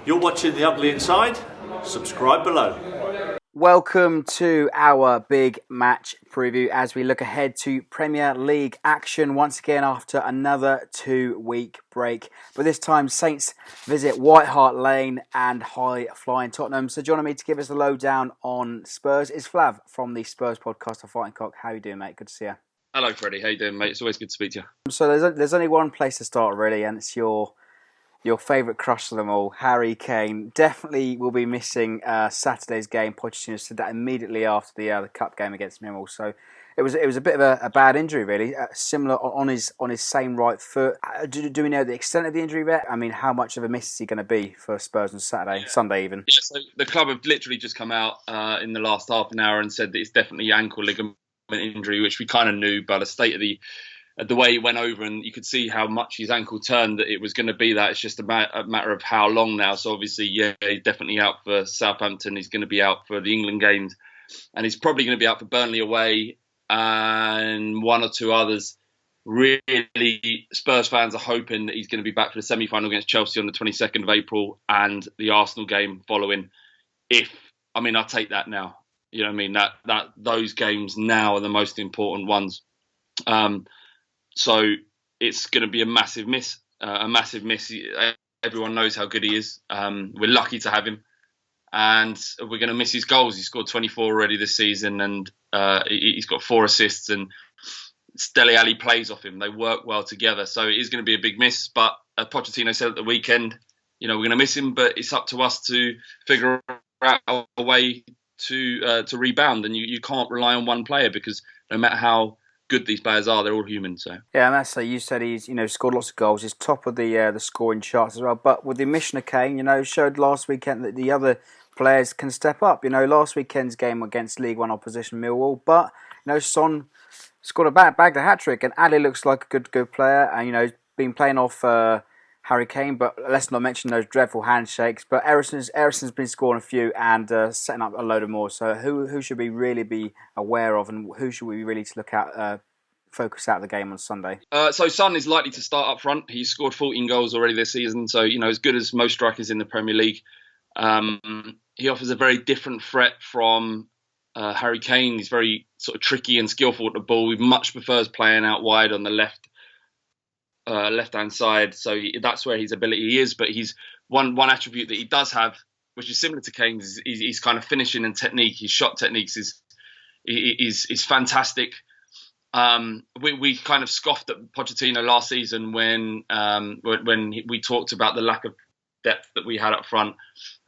You're watching The Ugly Inside. Subscribe below. Welcome to our big match preview as we look ahead to Premier League action once again after another 2-week break. But this time Saints visit White Hart Lane and high-flying Tottenham. So joining me to give us the lowdown on Spurs is Flav from the Spurs podcast of Fighting Cock. How you doing, mate? Good to see you. Hello, Freddie. How you doing, mate? It's always good to speak to you. So there's only one place to start, really, and it's your favourite crush of them all, Harry Kane. Definitely will be missing Saturday's game. Pochettino said that immediately after the cup game against Millwall. So it was a bit of a bad injury, really. Similar on his same right foot. Do we know the extent of the injury yet? I mean, how much of a miss is he going to be for Spurs on Saturday, Sunday even? Yeah, so the club have literally just come out in the last half an hour and said that it's definitely ankle ligament injury, which we kind of knew by the state of the way it went over, and you could see how much his ankle turned, that it was going to be that. It's just a matter of how long now. So obviously, yeah, he's definitely out for Southampton. He's going to be out for the England games, and he's probably going to be out for Burnley away and one or two others. Really, Spurs fans are hoping that he's going to be back for the semi-final against Chelsea on the 22nd of April and the Arsenal game following. I'll take that now. You know what I mean? That those games now are the most important ones. So it's going to be a massive miss. Everyone knows how good he is. We're lucky to have him, and we're going to miss his goals. He scored 24 already this season, and he's got 4 assists. And Dele Alli plays off him. They work well together, so it is going to be a big miss. But Pochettino said at the weekend, we're going to miss him, but it's up to us to figure out a way to rebound. And you can't rely on one player, because no matter how good these players are, they're all human. So yeah, and that's you said he's scored lots of goals. He's top of the scoring charts as well. But with the omission of Kane, showed last weekend that the other players can step up. Last weekend's game against League One opposition Millwall, but Son scored bagged a hat trick, and Ali looks like a good player, and he's been playing off Harry Kane. But let's not mention those dreadful handshakes. But Eriksen's been scoring a few and setting up a load of more. So who should we really be aware of, and who should we really look at? Focus out the game on Sunday? So Son is likely to start up front. He's scored 14 goals already this season, so as good as most strikers in the Premier League. He offers a very different threat from Harry Kane. He's very sort of tricky and skillful at the ball. He much prefers playing out wide on the left-hand side, so that's where his ability is. But he's one attribute that he does have, which is similar to Kane's, is he's kind of finishing and technique. His shot techniques is fantastic. We kind of scoffed at Pochettino last season when we talked about the lack of depth that we had up front,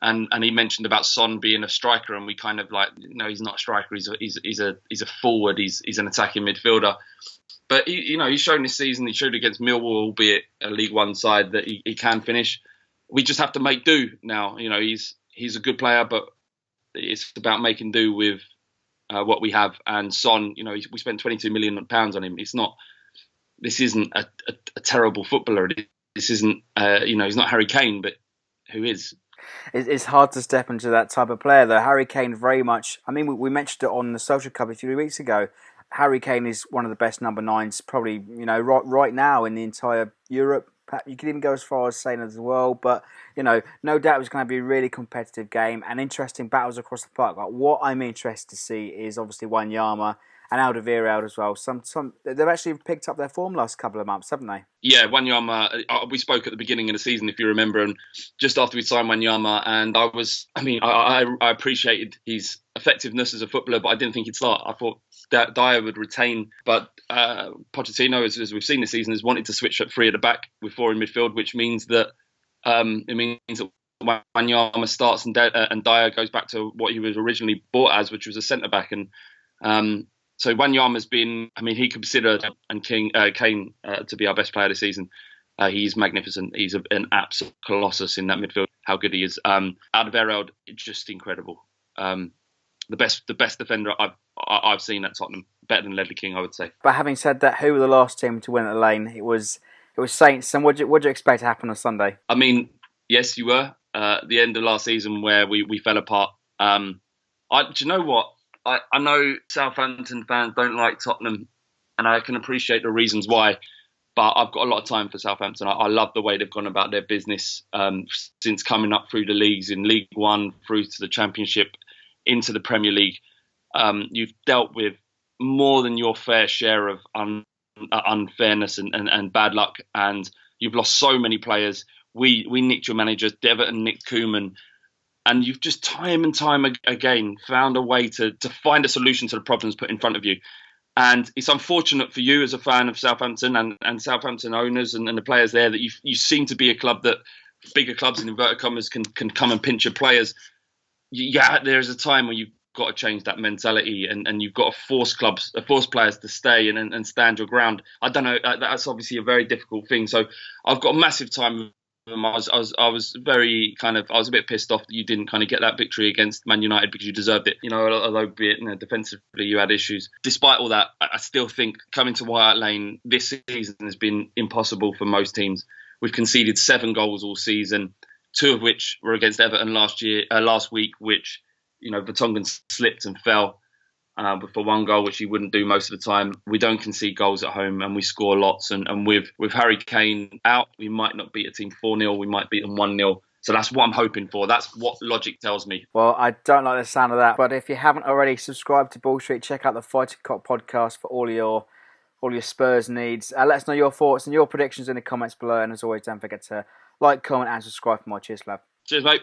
and he mentioned about Son being a striker, and we kind of no, he's not a striker. He's a forward. He's an attacking midfielder. But he's shown this season. He showed against Millwall, albeit a League One side, that he can finish. We just have to make do now. He's a good player, but it's about making do with what we have. And Son, we spent £22 million on him. This isn't a terrible footballer. This isn't, he's not Harry Kane, but who is? It's hard to step into that type of player, though. Harry Kane very much, we mentioned it on the Social Cup a few weeks ago. Harry Kane is one of the best number 9s, probably, right now in the entire Europe. You could even go as far as saying as well, but no doubt it's going to be a really competitive game and interesting battles across the park. Like, what I'm interested to see is obviously Wanyama and Alderweireld as well. They've actually picked up their form last couple of months, haven't they? Yeah, Wanyama. We spoke at the beginning of the season, if you remember, and just after we signed Wanyama, and I appreciated his effectiveness as a footballer, but I didn't think he'd start. I thought that Dyer would retain, but Pochettino, as we've seen this season, has wanted to switch up 3 at the back with 4 in midfield, which means that Wanyama starts and Dyer goes back to what he was originally bought as, which was a centre back, and so Wanyama's been, he considered Kane to be our best player this season. He's magnificent. He's an absolute colossus in that midfield. How good he is. Alderweireld, just incredible. The best defender I've seen at Tottenham. Better than Ledley King, I would say. But having said that, who were the last team to win at the Lane? It was Saints. And what do you expect to happen on Sunday? Yes, you were. At the end of last season where we fell apart. Do you know what? I know Southampton fans don't like Tottenham, and I can appreciate the reasons why. But I've got a lot of time for Southampton. I love the way they've gone about their business since coming up through the leagues, in League One, through to the Championship, into the Premier League. You've dealt with more than your fair share of unfairness and bad luck, and you've lost so many players. We nicked your manager, Everton nicked HeungMin, and you've just time and time again found a way to find a solution to the problems put in front of you. And it's unfortunate for you as a fan of Southampton and Southampton owners and the players there that you seem to be a club that bigger clubs in inverted commas can come and pinch your players. Yeah, there's a time where you've got to change that mentality and you've got to force players to stay and stand your ground. I don't know. That's obviously a very difficult thing. So I've got a massive time with them. I was a bit pissed off that you didn't kind of get that victory against Man United because you deserved it. Although be it, defensively you had issues. Despite all that, I still think coming to White Hart Lane this season has been impossible for most teams. We've conceded 7 goals all season, 2 of which were against Everton last week, which Vertonghen slipped and fell for 1 goal, which he wouldn't do most of the time. We don't concede goals at home and we score lots. And with Harry Kane out, we might not beat a team 4-0. We might beat them 1-0. So that's what I'm hoping for. That's what logic tells me. Well, I don't like the sound of that. But if you haven't already subscribed to Ball Street, check out the Fighting Cock podcast for all your Spurs needs. Let us know your thoughts and your predictions in the comments below. And as always, don't forget to like, comment and subscribe for more. Cheers, Flav. Cheers, mate.